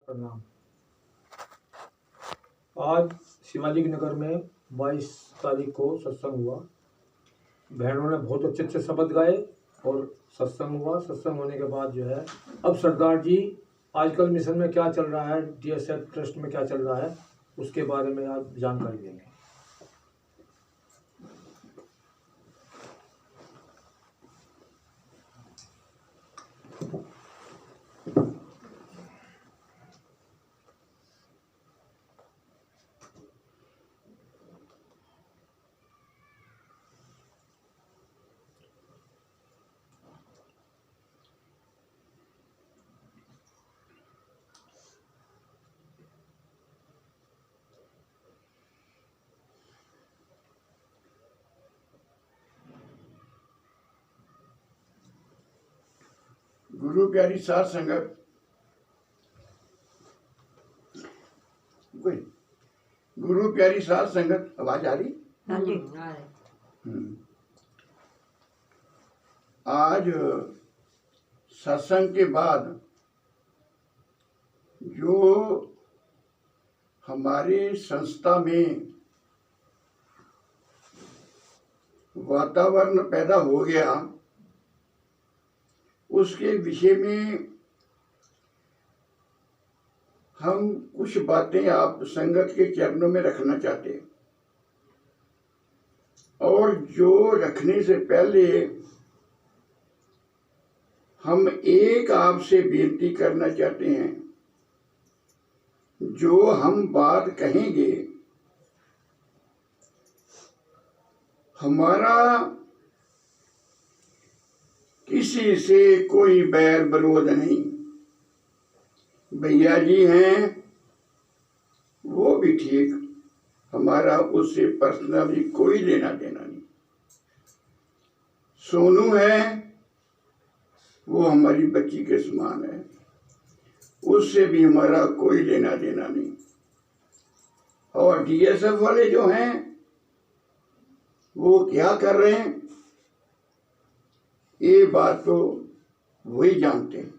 प्रणाम। आज शिवाजी नगर में 22 तारीख को सत्संग हुआ। बहनों ने बहुत अच्छे अच्छे शब्द गाए और सत्संग हुआ। सत्संग होने के बाद जो है, अब सरदार जी आजकल मिशन में क्या चल रहा है, DSF ट्रस्ट में क्या चल रहा है, उसके बारे में आप जानकारी देंगे। गुरु प्यारी साध संगत, गुरु प्यारी साध संगत, आवाज आ रही? हाँ जी। आज सत्संग के बाद जो हमारे संस्था में वातावरण पैदा हो गया, उसके विषय में हम कुछ बातें आप संगत के चरणों में रखना चाहते हैं। और जो रखने से पहले हम एक आपसे बेनती करना चाहते हैं, जो हम बात कहेंगे हमारा किसी से कोई बैर विरोध नहीं। भैया जी हैं वो भी ठीक, हमारा उससे पर्सनली कोई लेना देना नहीं। सोनू है वो हमारी बच्ची के समान है, उससे भी हमारा कोई लेना देना नहीं। और DSF वाले जो हैं वो क्या कर रहे हैं ये बात तो वही जानते हैं।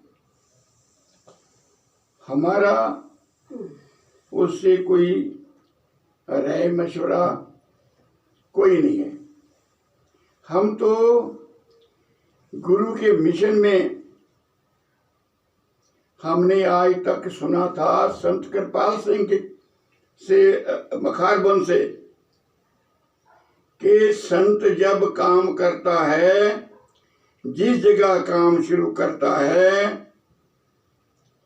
हमारा उससे कोई राय मशवरा कोई नहीं है। हम तो गुरु के मिशन में हमने आज तक सुना था संत कृपाल सिंह से मखारबन से कि संत जब काम करता है, जिस जगह काम शुरू करता है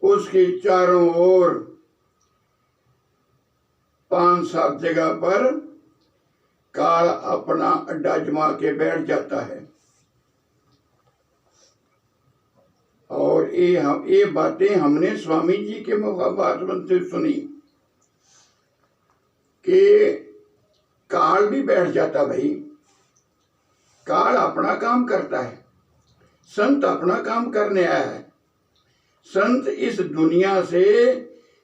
उसके चारों ओर 5-7 जगह पर काल अपना अड्डा जमा के बैठ जाता है। और ये बातें हमने स्वामी जी के मुखारबन से सुनी कि काल भी बैठ जाता। भाई, काल अपना काम करता है, संत अपना काम करने आया है। संत इस दुनिया से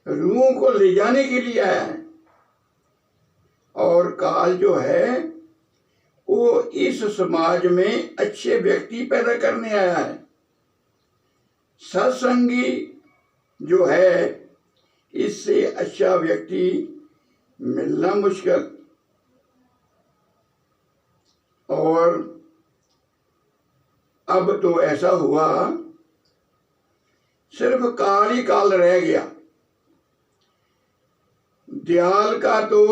रूह को ले जाने के लिए आया है। और काल जो है वो इस समाज में अच्छे व्यक्ति पैदा करने आया है। सत्संगी जो है इससे अच्छा व्यक्ति मिलना मुश्किल। और अब तो ऐसा हुआ सिर्फ काल ही काल रह गया। दयाल का तो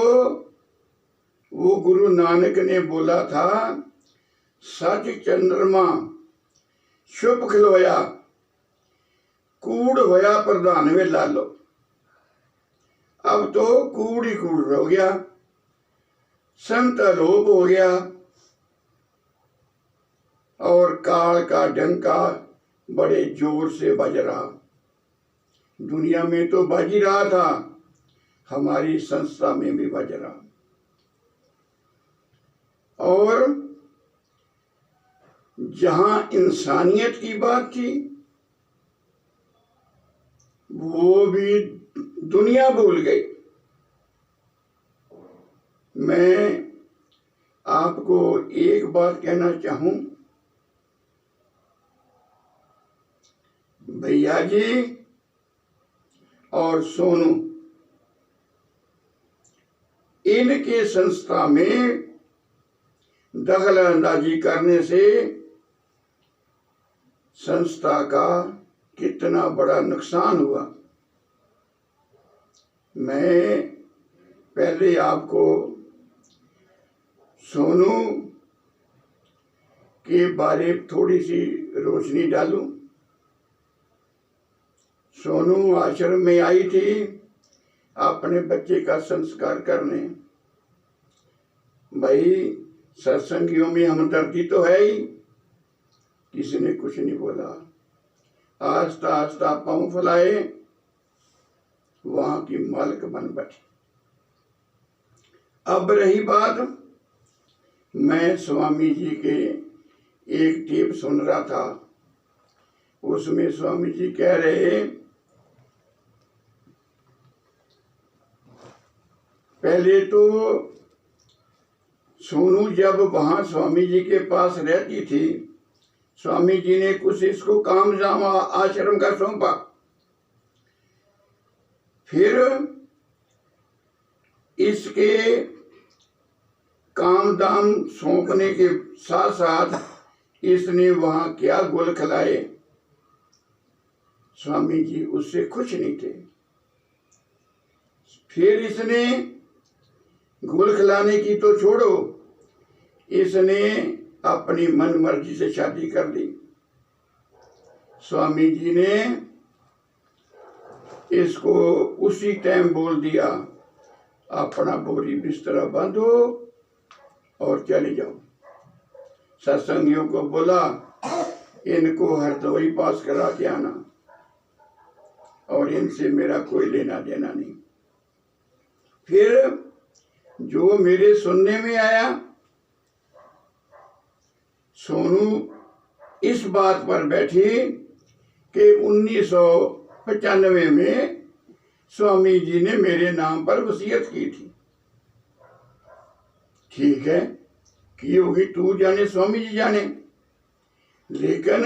वो गुरु नानक ने बोला था, सच चंद्रमा शुभ खिलोया, कूड़ होया प्रधान वे लालो। अब तो कूड़ ही कूड़ हो गया, संत लोप हो गया और काल का डंका बड़े जोर से बज रहा। दुनिया में तो बज ही रहा था, हमारी संस्था में भी बज रहा। और जहां इंसानियत की बात थी वो भी दुनिया भूल गई। मैं आपको एक बात कहना चाहूं, भैया जी और सोनू, इनके संस्था में दखल अंदाजी करने से संस्था का कितना बड़ा नुकसान हुआ। मैं पहले आपको सोनू के बारे में थोड़ी सी रोशनी डालूं। सोनू आश्रम में आई थी अपने बच्चे का संस्कार करने। भाई सत्संगियों में हमदर्दी तो है ही, किसी ने कुछ नहीं बोला। आस्ता आस्ता पांव फैलाए, वहां की मालिक बन बैठी। अब रही बात, मैं स्वामी जी के एक टेप सुन रहा था, उसमें स्वामी जी कह रहे, पहले तो सोनू जब वहां स्वामी जी के पास रहती थी, स्वामी जी ने कुछ इसको काम जाम आश्रम का सौंपा। फिर इसके काम दाम सौंपने के साथ साथ इसने वहां क्या गुल खिलाए, स्वामी जी उससे खुश नहीं थे। फिर इसने गुल खिलाने की तो छोड़ो, इसने अपनी मन मर्जी से शादी कर ली। स्वामी जी ने इसको उसी टाइम बोल दिया, अपना बोरी बिस्तरा बांधो और चले जाओ। सत्संगियों को बोला, इनको हरदोई पास करा के आना और इनसे मेरा कोई लेना देना नहीं। फिर जो मेरे सुनने में आया, सोनू इस बात पर बैठी कि 1995 में स्वामी जी ने मेरे नाम पर वसीयत की थी। ठीक है, की होगी, तू जाने स्वामी जी जाने, लेकिन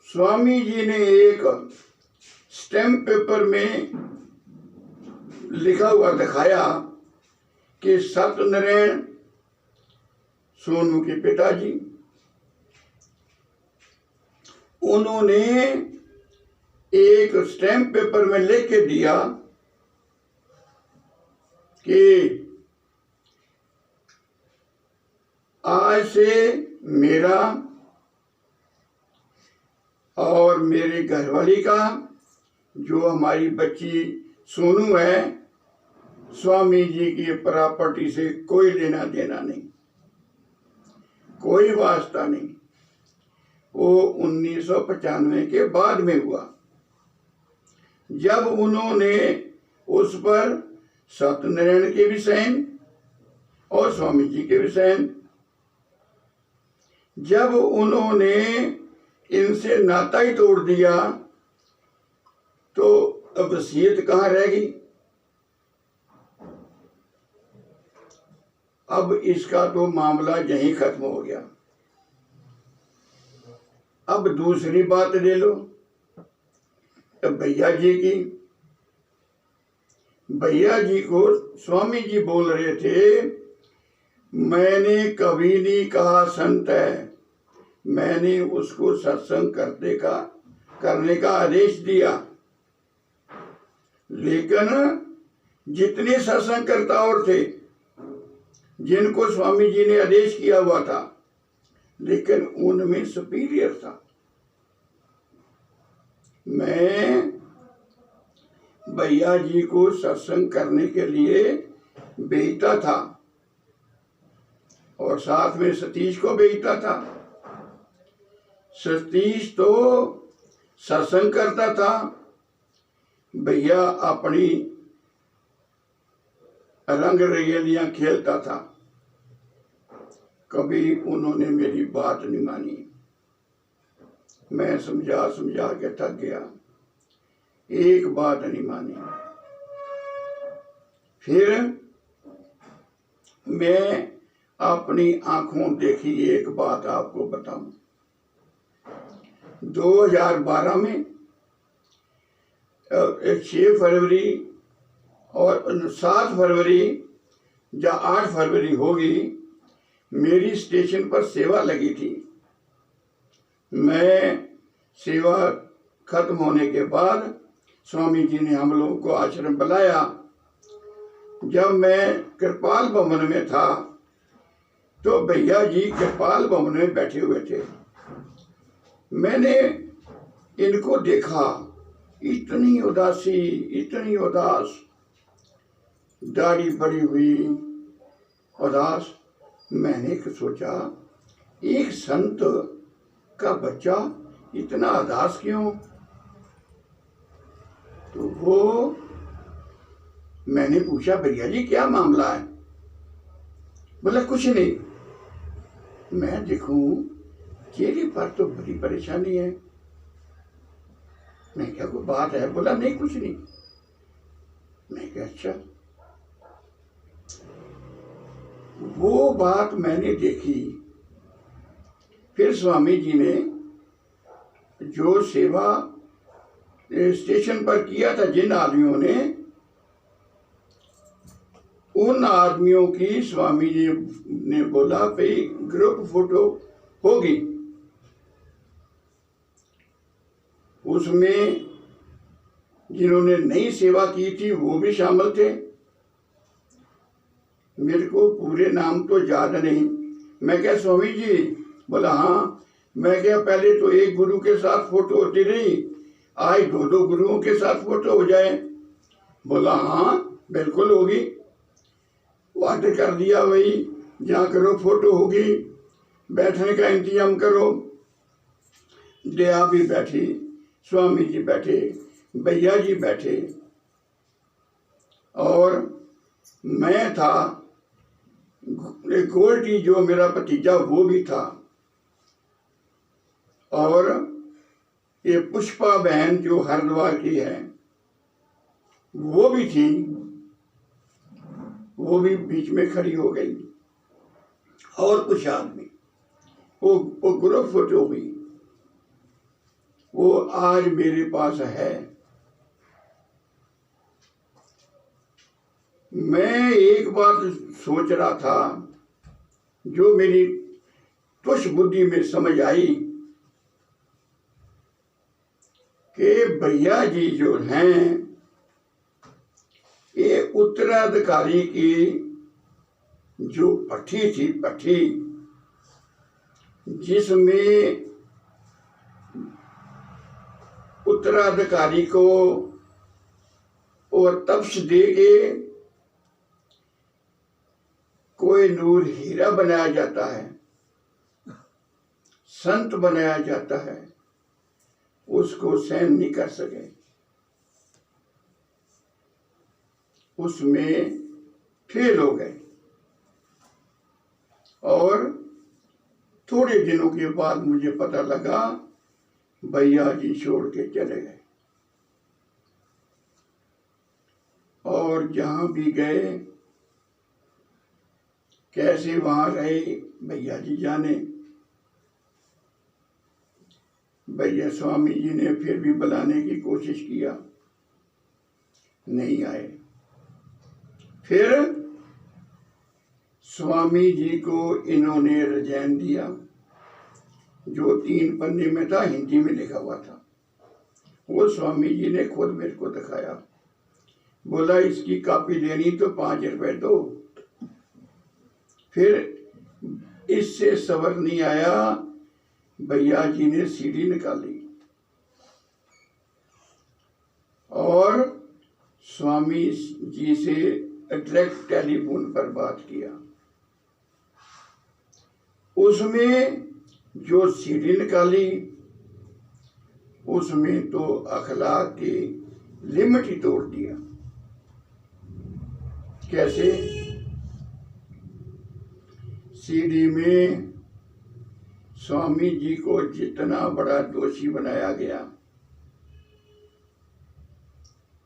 स्वामी जी ने एक स्टैम्प पेपर में लिखा हुआ दिखाया कि सत्यनारायण सोनू के पिताजी, उन्होंने एक स्टैम्प पेपर में लिख के दिया कि आज से मेरा और मेरे घरवाली का, जो हमारी बच्ची सोनू है, स्वामी जी की प्रॉपर्टी से कोई लेना देना नहीं, कोई वास्ता नहीं। वो 1995 के बाद में हुआ, जब उन्होंने उस पर सत्यनारायण के भी साइन और स्वामी जी के भी साइन, जब उन्होंने इनसे नाता ही तोड़ दिया तो अब वसीयत कहाँ रहेगी। अब इसका तो मामला यहीं खत्म हो गया। अब दूसरी बात ले लो भैया जी की। भैया जी को स्वामी जी बोल रहे थे, मैंने कभी नहीं कहा संत है, मैंने उसको सत्संग करने का आदेश दिया, लेकिन जितने सत्संग करता और थे जिनको स्वामी जी ने आदेश किया हुआ था, लेकिन उनमें सुपीरियर था। मैं भैया जी को सत्संग करने के लिए भेजता था और साथ में सतीश को भेजता था। सतीश तो सत्संग करता था, भैया अपनी रंग रेलियां खेलता था। कभी उन्होंने मेरी बात नहीं मानी, मैं समझा के थक गया, एक बात नहीं मानी। फिर मैं अपनी आंखों देखी एक बात आपको बताऊं। 2012 में 6 फरवरी और 7 फरवरी या 8 फरवरी होगी, मेरी स्टेशन पर सेवा लगी थी। मैं सेवा खत्म होने के बाद स्वामी जी ने हम लोगों को आश्रम बुलाया। जब मैं कृपाल भवन में था तो भैया जी कृपाल भवन में बैठे हुए थे। मैंने इनको देखा, इतनी उदासी, इतनी उदास, दाढ़ी बड़ी हुई, उदास। मैंने सोचा एक संत का बच्चा इतना उदास क्यों? तो वो मैंने पूछा, भैया जी क्या मामला है? बोला कुछ नहीं। मैं देखूं चेहरे पर तो बड़ी परेशानी है। मैं क्या कोई बात है? बोला नहीं कुछ नहीं। मैं क्या अच्छा। वो बात मैंने देखी। फिर स्वामी जी ने जो सेवा स्टेशन पर किया था जिन आदमियों ने, उन आदमियों की स्वामी जी ने बोला भाई ग्रुप फोटो होगी। उसमें जिन्होंने नई सेवा की थी वो भी शामिल थे। मेरे को पूरे नाम तो याद नहीं। मैं क्या स्वामी जी? बोला हाँ। मैं क्या पहले तो एक गुरु के साथ फोटो होती रही, आज 2-2 गुरुओं के साथ फोटो हो जाए? बोला हाँ बिल्कुल होगी। वादे कर दिया, वही जहाँ करो फोटो होगी, बैठने का इंतजाम करो। दया भी बैठी, स्वामी जी बैठे, भैया जी बैठे और मैं था। गोल्टी जो मेरा भतीजा वो भी था और ये पुष्पा बहन जो हरिद्वार की है वो भी थी। वो भी बीच में खड़ी हो गई और कुछ आदमी। वो ग्रुप फोटो हुई, वो आज मेरे पास है। मैं एक बात सोच रहा था जो मेरी तुच्छ बुद्धि में समझ आई कि भैया जी जो हैं ये उत्तराधिकारी की जो पट्टी थी, पट्टी जिसमें उत्तराधिकारी को और तप्श दे के कोई नूर हीरा बनाया जाता है, संत बनाया जाता है, उसको सहन नहीं कर सके। उसमें फेल हो गए और थोड़े दिनों के बाद मुझे पता लगा भैया जी छोड़ के चले गए। और जहां भी गए कैसे वहां रहे भैया जी जाने। भैया स्वामी जी ने फिर भी बुलाने की कोशिश किया, नहीं आए। फिर स्वामी जी को इन्होंने रिजाइन दिया, जो 3 पन्ने में था, हिंदी में लिखा हुआ था। वो स्वामी जी ने खुद मेरे को दिखाया, बोला इसकी कॉपी लेनी तो 5 रुपए दो। फिर इससे सबर नहीं आया, भैया जी ने सीडी निकाली और स्वामी जी से डायरेक्ट टेलीफोन पर बात किया। उसमें जो सीडी निकाली उसमें तो अखलाक की लिमिट ही तोड़ दिया। कैसे? सीडी में स्वामी जी को जितना बड़ा दोषी बनाया गया,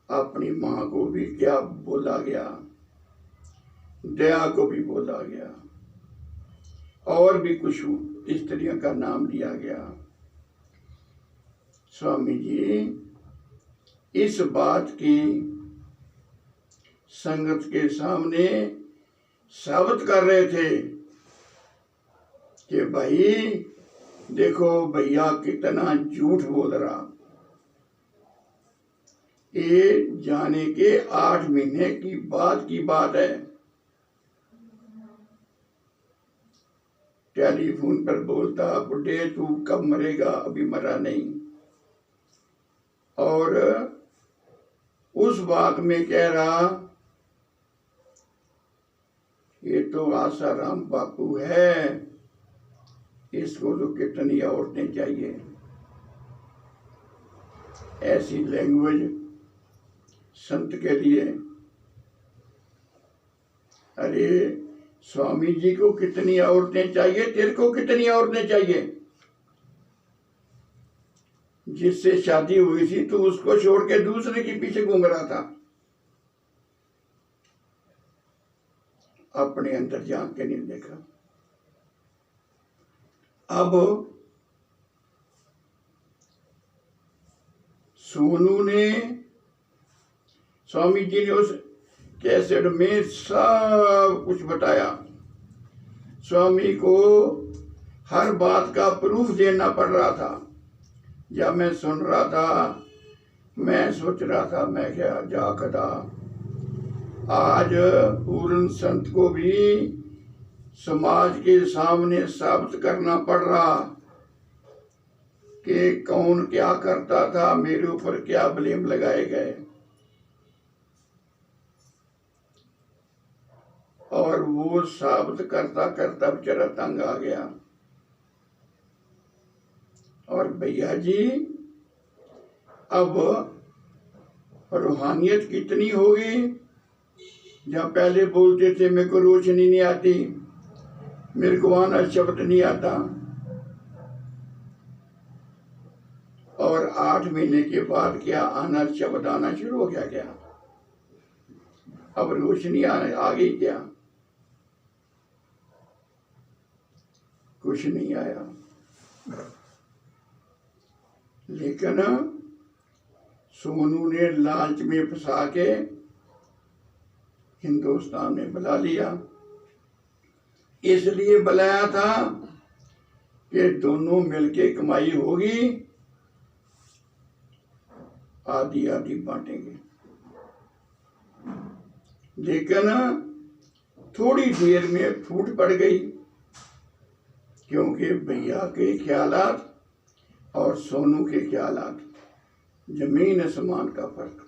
अपनी मां को भी क्या बोला गया, दया को भी बोला गया और भी कुछ स्त्रियों का नाम लिया गया। स्वामी जी इस बात की संगत के सामने साबित कर रहे थे कि भाई देखो भैया कितना झूठ बोल रहा। ये जाने के 8 महीने की बात है। टेलीफोन पर बोलता बुढ़े तू कब मरेगा, अभी मरा नहीं। और उस बात में कह रहा ये तो आसाराम बापू है, इसको तो कितनी औरतें चाहिए। ऐसी लैंग्वेज संत के लिए। अरे स्वामी जी को कितनी औरतें चाहिए, तेरे को कितनी औरतें चाहिए? जिससे शादी हुई थी तो उसको छोड़ के दूसरे के पीछे घूम रहा था। अपने अंदर झांक के नहीं देखा। अब सोनू ने, स्वामी जी ने उस कैसेट में सब कुछ बताया। स्वामी को हर बात का प्रूफ देना पड़ रहा था। जब मैं सुन रहा था मैं सोच रहा था, मैं क्या जा कदा आज पूर्ण संत को भी समाज के सामने साबित करना पड़ रहा कि कौन क्या करता था, मेरे ऊपर क्या ब्लेम लगाए गए। और वो साबित करता करता बेचारा तंग आ गया। और भैया जी अब रूहानियत कितनी होगी। जहाँ पहले बोलते थे मेरे को रोशनी नहीं आती, मेरे को आना शब्द नहीं आता, और 8 महीने के बाद क्या आना शब्द आना शुरू हो गया? क्या अब रोशनी आ गई? क्या कुछ नहीं आया। लेकिन सोनू ने लालच में फंसा के हिंदुस्तान में बुला लिया। इसलिए बुलाया था कि दोनों मिलके कमाई होगी, आधी आधी बांटेंगे। लेकिन थोड़ी देर में फूट पड़ गई, क्योंकि भैया के ख्यालात और सोनू के ख्यालात जमीन आसमान का फर्क।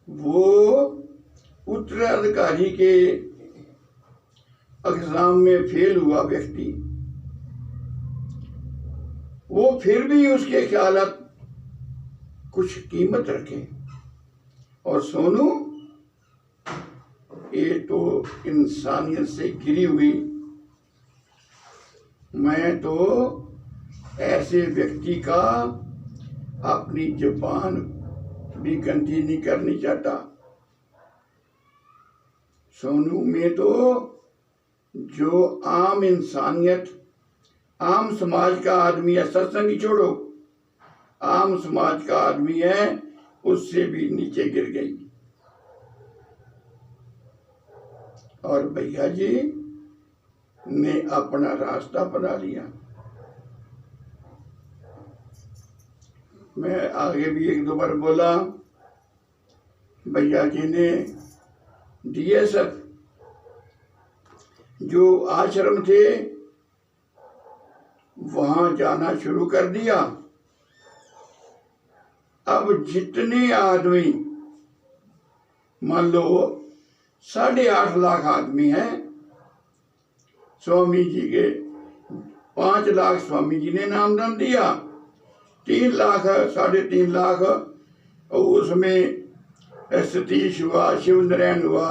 वो उत्तराधिकारी के एग्जाम में फेल हुआ व्यक्ति, वो फिर भी उसके ख्यालात कुछ कीमत रखे। और सोनू ये तो इंसानियत से गिरी हुई। मैं तो ऐसे व्यक्ति का अपनी जुबान भी गंदी नहीं करनी चाहता। सोनू में तो जो आम इंसानियत, आम समाज का आदमी है, सत्संग छोड़ो, आम समाज का आदमी है, उससे भी नीचे गिर गई। और भैया जी ने अपना रास्ता बना लिया। मैं आगे भी 1-2 बार बोला, भैया जी ने DSF जो आश्रम थे वहां जाना शुरू कर दिया। अब जितने आदमी, मान लो 8.5 लाख आदमी हैं, स्वामी जी के 5 लाख स्वामी जी ने नामदान दिया, 3 लाख 3.5 लाख उसमें सतीश हुआ, शिव नारायण हुआ,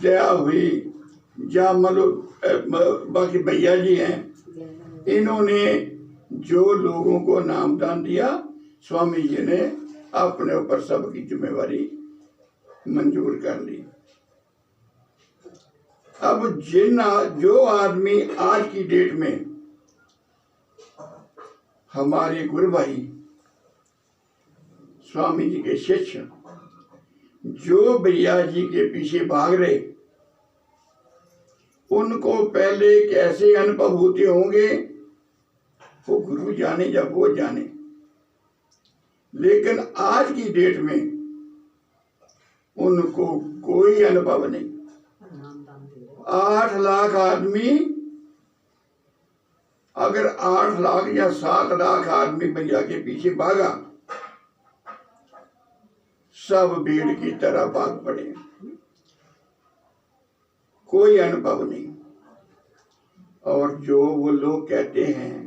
दया हुई, या मतलब बाकी भैया जी हैं, इन्होंने जो लोगों को नामदान दिया, स्वामी जी ने अपने ऊपर सबकी जिम्मेवारी मंजूर कर ली। अब जो आदमी आज की डेट में हमारे गुरु भाई स्वामी जी के शिष्य जो भैया जी के पीछे भाग रहे, उनको पहले कैसे अनुभव होते होंगे वो गुरु जाने या वो जाने, लेकिन आज की डेट में उनको कोई अनुभव नहीं। 8 लाख आदमी, अगर 8 लाख या 7 लाख आदमी भैया के पीछे भागा, सब भीड़ की तरह भाग पड़े, कोई अनुभव नहीं। और जो वो लोग कहते हैं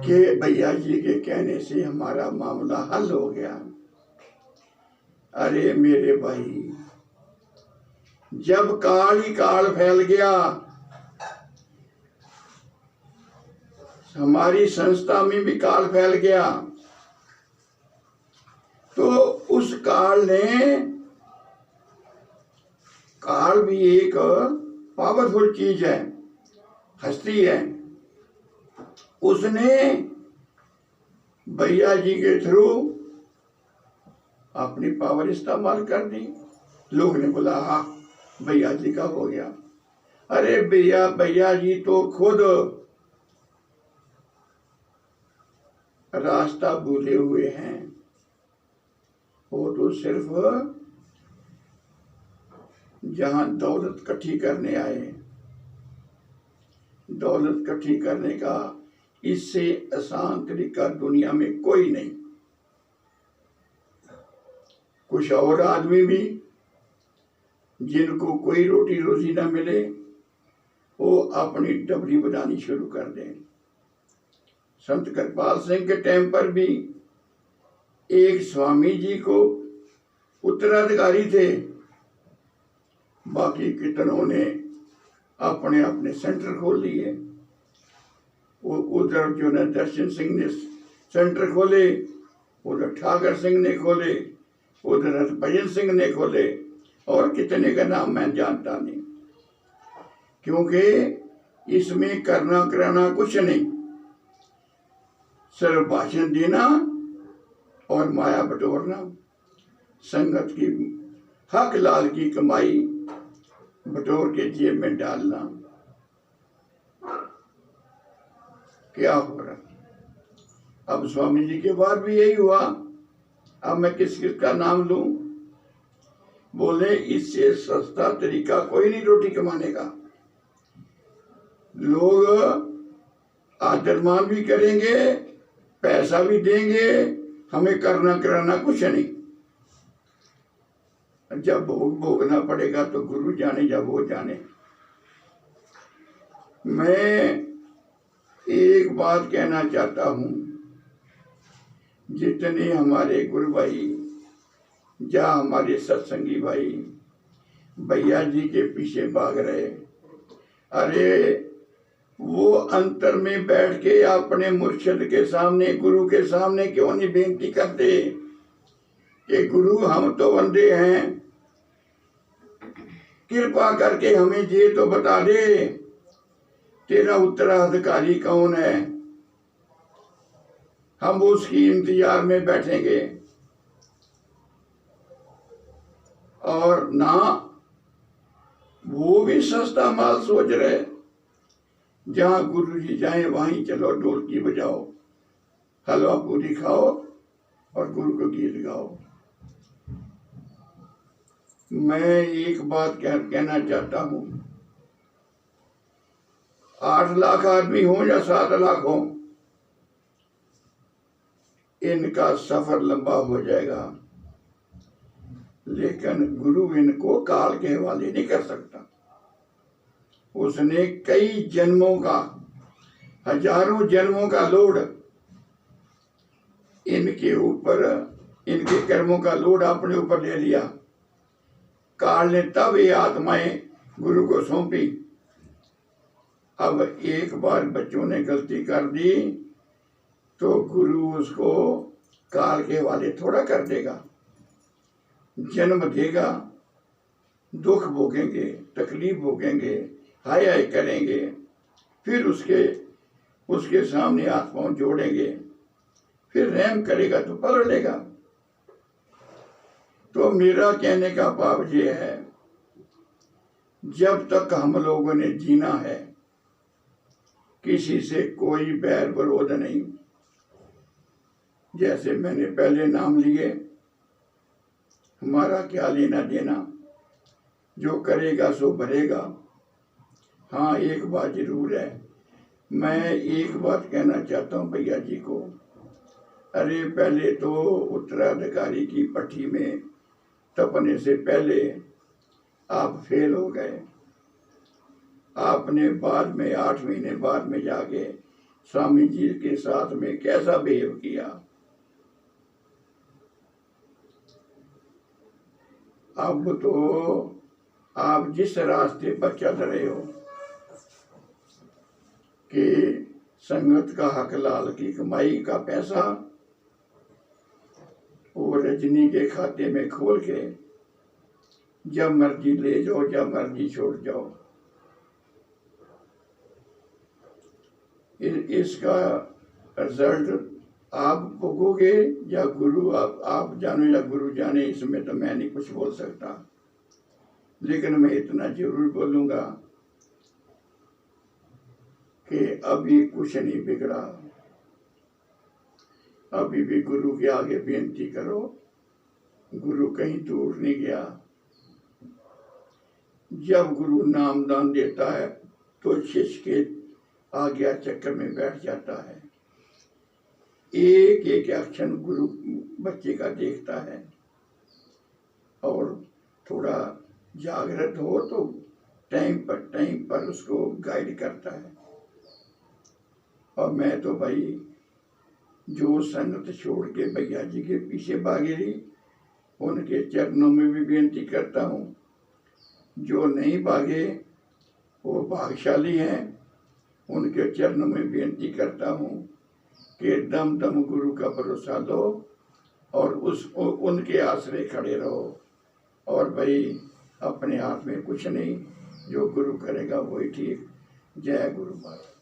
कि भैया जी के कहने से हमारा मामला हल हो गया, अरे मेरे भाई, जब काल ही काल फैल गया, हमारी संस्था में भी काल फैल गया, तो उस काल ने, काल भी एक पावरफुल चीज है, हस्ती है, उसने भैया जी के थ्रू अपनी पावर इस्तेमाल कर दी। लोग ने बोला हाँ भैया जी का हो गया। अरे भैया जी तो खुद रास्ता भूले हुए हैं, वो तो सिर्फ जहां दौलत इकट्ठी करने आए, दौलत इकट्ठी करने का इससे आसान तरीका दुनिया में कोई नहीं। कुछ और आदमी भी जिनको कोई रोटी रोजी ना मिले, वो अपनी डबरी बनानी शुरू कर दें। संत कृपाल सिंह के टाइम पर भी एक स्वामी जी को उत्तराधिकारी थे, बाकी कितनों ने अपने अपने सेंटर खोल लिए। वो उधर जो है दर्शन सिंह ने सेंटर खोले, उधर ठाकर सिंह ने खोले, उधर हरभजन सिंह ने खोले, और कितने का नाम मैं जानता नहीं, क्योंकि इसमें करना कराना कुछ नहीं, सिर्फ भाषण देना और माया बटोरना, संगत की हक लाल की कमाई बटोर के जेब में डालना। क्या हो रहा? अब स्वामी जी के बाद भी यही हुआ। अब मैं किस किस का नाम लूं? बोले इससे सस्ता तरीका कोई नहीं रोटी कमाने का। लोग आदरमान भी करेंगे, पैसा भी देंगे, हमें करना कराना कुछ नहीं। जब भोगना पड़ेगा तो गुरु जाने या वो जाने। मैं एक बात कहना चाहता हूं, जितने हमारे गुरु भाई या हमारे सत्संगी भाई भैया जी के पीछे भाग रहे, अरे वो अंतर में बैठ के अपने मुर्शिद के सामने, गुरु के सामने क्यों नहीं बेनती करते कि गुरु हम तो बंदे हैं, कृपा करके हमें ये तो बता दे तेरा उत्तराधिकारी कौन है, हम उसकी इंतजार में बैठेंगे। और ना वो भी सस्ता माल सोच रहे, जहां गुरु जी जाए वहीं चलो ढोलकी बजाओ, हलवा पूरी खाओ और गुरु को गीत गाओ। मैं एक बात कहना चाहता हूं, 8 लाख आदमी हो या 7 लाख हो, इनका सफर लंबा हो जाएगा, लेकिन गुरु इनको काल के हवाले नहीं कर सकता। उसने कई जन्मों का, हजारों जन्मों का लोड इनके ऊपर, इनके कर्मों का लोड अपने ऊपर ले लिया। काल ने तब ये आत्माएं गुरु को सौंपी। अब एक बार बच्चों ने गलती कर दी तो गुरु उसको काल के हवाले थोड़ा कर देगा, जन्म देगा, दुख भोगेंगे, तकलीफ भोगेंगे, हाय हाय करेंगे, फिर उसके सामने हाथ पांव जोड़ेंगे, फिर रहम करेगा तो पकड़ लेगा। तो मेरा कहने का भाव ये है, जब तक हम लोगों ने जीना है किसी से कोई बैर विरोध नहीं। जैसे मैंने पहले नाम लिए, हमारा क्या लेना देना, जो करेगा सो भरेगा। हाँ, एक बात जरूर है, मैं एक बात कहना चाहता हूँ भैया जी को। अरे पहले तो उत्तराधिकारी की पट्टी में तपने से पहले आप फेल हो गए। आपने बाद में 8 महीने बाद में जाके स्वामी जी के साथ में कैसा बिहेव किया। अब तो आप जिस रास्ते पर चल रहे हो कि संगत का हक लाल की कमाई का पैसा वो रजनी के खाते में खोल के जब मर्जी ले जाओ, जब मर्जी छोड़ जाओ, इसका रिजल्ट आप भोगोगे या गुरु आप जानो या गुरु जाने, इसमें तो मैं नहीं कुछ बोल सकता। लेकिन मैं इतना जरूर बोलूंगा कि अभी कुछ नहीं बिगड़ा। अभी भी गुरु के आगे बेनती करो, गुरु कहीं दूर नहीं गया। जब गुरु नामदान देता है तो शिष्य के आज्ञा चक्कर में बैठ जाता है। एक एक एक्शन गुरु बच्चे का देखता है और थोड़ा जागृत हो तो टाइम पर उसको गाइड करता है। और मैं तो भाई जो संगत छोड़ के भैया जी के पीछे भागी रही, उनके चरणों में भी बेनती करता हूँ। जो नहीं भागे वो भाग्यशाली हैं, उनके चरणों में बेनती करता हूँ कि दम दम गुरु का भरोसा लो और उनके आश्रय खड़े रहो। और भाई अपने हाथ में कुछ नहीं, जो गुरु करेगा वही ठीक। जय गुरु महाराज।